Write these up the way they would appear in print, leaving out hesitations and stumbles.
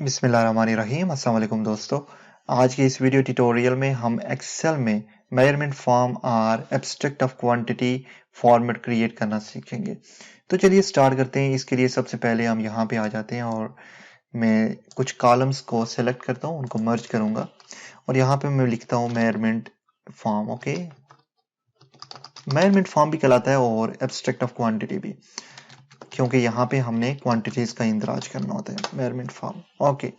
बिस्मिल्लाहिर्रहमानिर्रहीम। अस्सलाम वालेकुम दोस्तों। आज के इस वीडियो ट्यूटोरियल में हम एक्सेल में मेजरमेंट फॉर्म और abstract of quantity format create करना सीखेंगे। तो चलिए स्टार्ट करते हैं। इसके लिए सबसे पहले हम यहाँ पे आ जाते हैं और मैं कुछ कॉलम्स को सेलेक्ट करता हूँ, उनको मर्ज करूँगा और यहाँ पे मैं लिखता हूँ measurement form. Okay, measurement form भी कहलाता है और एब्स्ट्रैक्ट ऑफ क्वांटिटी भी, क्योंकि यहाँ पे हमने क्वांटिटीज का इंदराज करना होता है। Measurement form okay.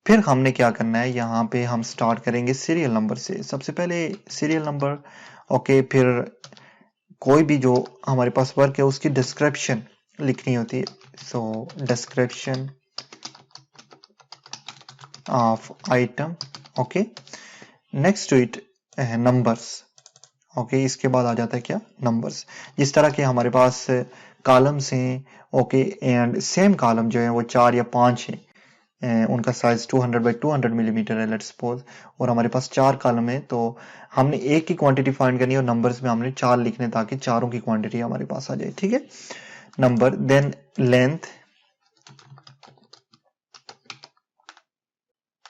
फिर हमने क्या करना है, यहाँ पे हम स्टार्ट करेंगे सीरियल नंबर से। सबसे पहले सीरियल नंबर। ओके, फिर कोई भी जो हमारे पास वर्क है उसकी डिस्क्रिप्शन लिखनी होती है। So description of item. Okay, next to it numbers. Okay, इसके बाद आ जाता है क्या, नंबर्स। जिस तरह के हमारे पास कॉलम्स हैं, ओके, एंड सेम कॉलम जो है वो 4 या 5 है, उनका साइज 200 बाई 200 मिलीमीटर है लेट्स सपोज, और हमारे पास 4 कॉलम है, तो हमने एक की क्वांटिटी फाइंड करनी है और नंबर्स में हमने 4 लिखने ताकि चारों की क्वांटिटी हमारे पास आ जाए। ठीक है, नंबर, देन लेंथ।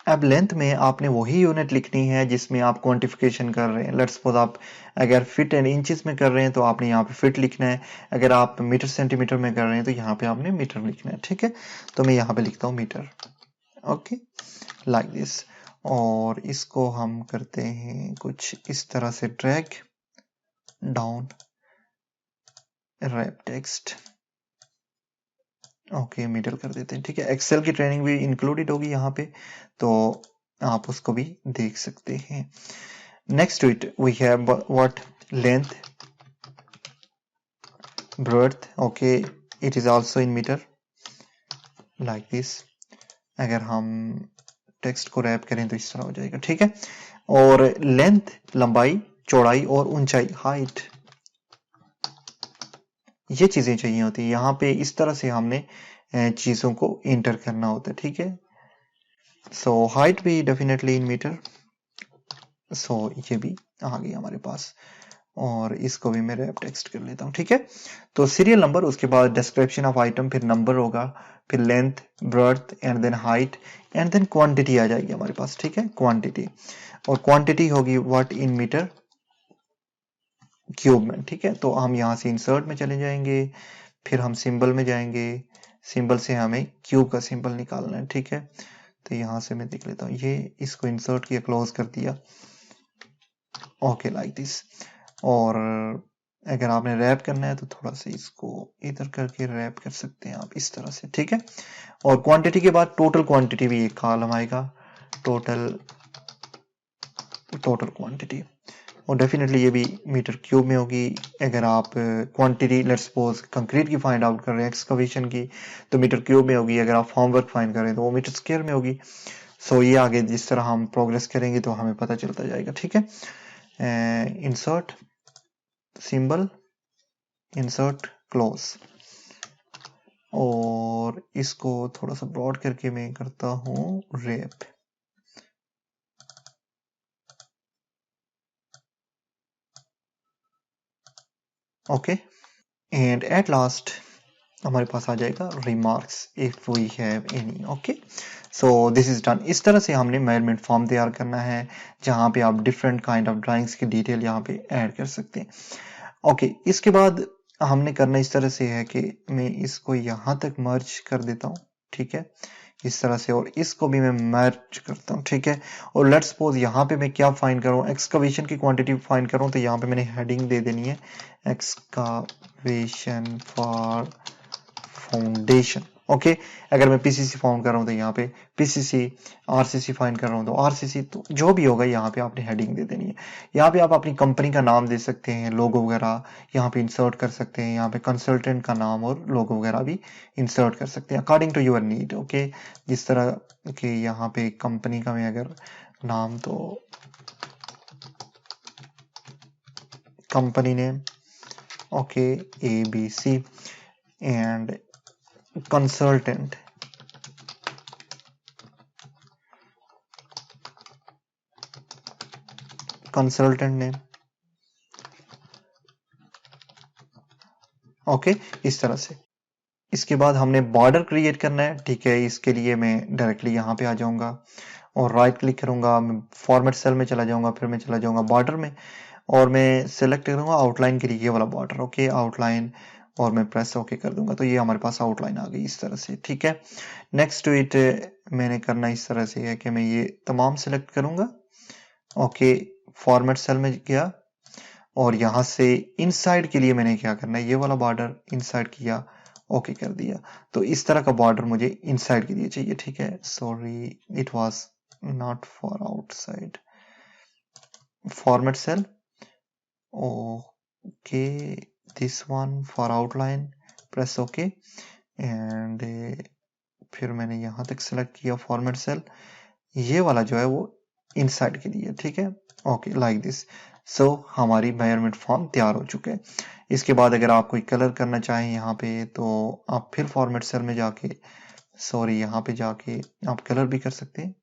अब लेंथ में आपने वही यूनिट लिखनी है जिसमें आप क्वांटिफिकेशन कर रहे हैं। लेट्स सपोज आप अगर फीट एंड इंचेस में कर रहे हैं तो आपने यहाँ पे फीट लिखना है, अगर आप मीटर सेंटीमीटर में कर रहे हैं तो यहाँ पे आपने मीटर लिखना है। ठीक है, तो मैं यहाँ पे लिखता हूँ मीटर। Okay, like this. और इसको हम करते हैं कुछ इस तरह से, drag down wrap text. Okay, middle कर देते हैं। ठीक है, एक्सेल की ट्रेनिंग भी इंक्लूडेड होगी यहाँ पे, तो आप उसको भी देख सकते हैं। Next to it we have what, length, breadth. Okay, it is also in metre like this. अगर हम टेक्स्ट को रैप करें तो इस तरह हो जाएगा। ठीक है, और लेंथ लंबाई, चौड़ाई और ऊंचाई हाइट, ये चीजें चाहिए होती है। यहाँ पे इस तरह से हमने चीजों को इंटर करना होता है। ठीक है, सो हाइट भी डेफिनेटली इन मीटर। सो ये भी आ गई हमारे पास, और इसको भी मैं रैप टेक्स्ट कर लेता हूँ। ठीक है, तो सीरियल नंबर, उसके बाद डिस्क्रिप्शन ऑफ आइटम, फिर नंबर होगा, फिर length, breadth and then height and then quantity आ जाएगी हमारे पास। ठीक है, क्वांटिटी, और क्वांटिटी होगी व्हाट, इन मीटर क्यूब में। ठीक है, तो हम यहाँ से इंसर्ट में चले जाएंगे, फिर हम सिंबल में जाएंगे, सिंबल से हमें क्यूब का सिंबल निकालना है। ठीक है, तो यहाँ से मैं देख लेता हूँ, ये इसको इंसर्ट किया, क्लोज कर दिया। Okay, like this. और अगर आपने रैप करना है तो थोड़ा सा इसको इधर करके रैप कर सकते हैं आप इस तरह से। ठीक है, और क्वांटिटी के बाद टोटल क्वांटिटी भी एक कॉलम आएगा, टोटल क्वांटिटी, और डेफिनेटली ये भी मीटर क्यूब में होगी। अगर आप क्वांटिटी लेट्स सपोज कंक्रीट की फाइंड आउट कर रहे हैं, एक्सकवेशन की, तो मीटर क्यूब में होगी। अगर आप फॉर्म वर्क फाइंड कर रहे हैं तो वो मीटर स्क्वायर में होगी। सो ये आगे जिस तरह हम प्रोग्रेस करेंगे तो हमें पता चलता जाएगा। ठीक है, इंसर्ट सिंबल, इंसर्ट क्लोज, और इसको थोड़ा सा ब्रॉड करके मैं करता हूँ wrap. Okay, and at last हमारे पास आ जाएगा remarks if we have any. Okay, so this is done. इस तरह से हमने मेजरमेंट फॉर्म तैयार करना है, जहां पे आप डिफरेंट काइंड ऑफ ड्राइंग्स की डिटेल यहाँ पे ऐड कर सकते हैं। ओके, इसके बाद हमने करना इस तरह से है कि मैं इसको यहाँ तक मर्ज कर देता हूँ। ठीक है, इस तरह से, और इसको भी मैं मर्ज करता हूँ। ठीक है, और लेट्स सपोज यहाँ पे मैं क्या फाइंड करूँ, एक्सकवेशन की क्वांटिटी फाइंड करूँ, तो यहाँ पे मैंने हेडिंग दे देनी है, एक्सकवेशन फॉर फाउंडेशन। ओके, अगर मैं पीसीसी फाउंड कर रहा हूँ तो यहाँ पे पीसीसी, आरसीसी फाइंड कर रहा हूँ तो आरसीसी, तो जो भी होगा यहाँ पे आपने हेडिंग दे देनी है। यहाँ पे आप अपनी कंपनी का नाम दे सकते हैं, लोगो वगैरह यहाँ पे इंसर्ट कर सकते हैं, यहाँ पे कंसल्टेंट का नाम और लोगो वगैरह भी इंसर्ट कर सकते हैं according to your need. Okay, जिस तरह के यहाँ पे कंपनी का मैं अगर नाम, तो company name, okay, ABC and consultant, name. Okay, इस तरह से इसके बाद हमने बॉर्डर क्रिएट करना है, ठीक है। इसके लिए मैं डायरेक्टली यहाँ पे आ जाऊंगा और राइट क्लिक करूंगा, मैं फॉर्मेट सेल में चला जाऊंगा, फिर मैं चला जाऊंगा बॉर्डर में और मैं सेलेक्ट करूंगा आउटलाइन के लिए ये वाला बॉर्डर, ओके आउटलाइन, और मैं प्रेस ओके कर दूंगा तो ये हमारे पास आउटलाइन आ गई इस तरह से, ठीक है। नेक्स्ट टू इट मैंने करना इस तरह से है कि मैं ये तमाम सेलेक्ट करूंगा, ओके फॉर्मेट सेल में गया और यहाँ से इनसाइड के लिए मैंने क्या करना है, ये वाला बॉर्डर इनसाइड किया, ओके कर दिया। तो इस तरह का बॉर्डर मुझे इनसाइड के लिए चाहिए, ठीक है। Sorry it was not for outside, format cell, okay this one for outline, press okay and फिर मैंने यहाँ तक सेलेक्ट किया फॉर्मेट सेल, ये वाला जो है वो इनसाइड के लिए, ठीक है, ओके लाइक दिस। सो हमारी मेजरमेंट फॉर्म तैयार हो चुके हैं। इसके बाद अगर आप कोई कलर करना चाहें यहाँ पे तो आप फिर फॉर्मेट सेल में जाके, सॉरी यहाँ पे जाके आप कलर भी कर सकते हैं,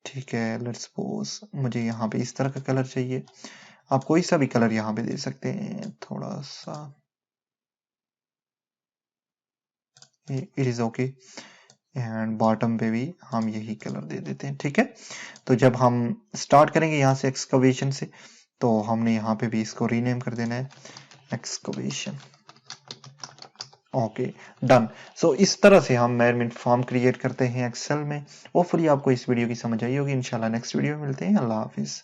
ठीक है। लेट्स सपोज मुझे यहाँ पे इस तरह का कलर चाहिए, आप कोई सा भी कलर यहाँ पे दे सकते हैं, थोड़ा सा it is okay and bottom पे भी हम यही कलर दे देते हैं, ठीक है। तो जब हम स्टार्ट करेंगे यहाँ से एक्सकवेशन से, तो हमने यहाँ पे भी इसको रीनेम कर देना है एक्सकवेशन, ओके डन। सो इस तरह से हम मेजरमेंट फॉर्म क्रिएट करते हैं एक्सेल में। होपफुली आपको इस वीडियो की समझ आई होगी। इंशाल्लाह नेक्स्ट वीडियो में मिलते हैं। अल्लाह हाफिज।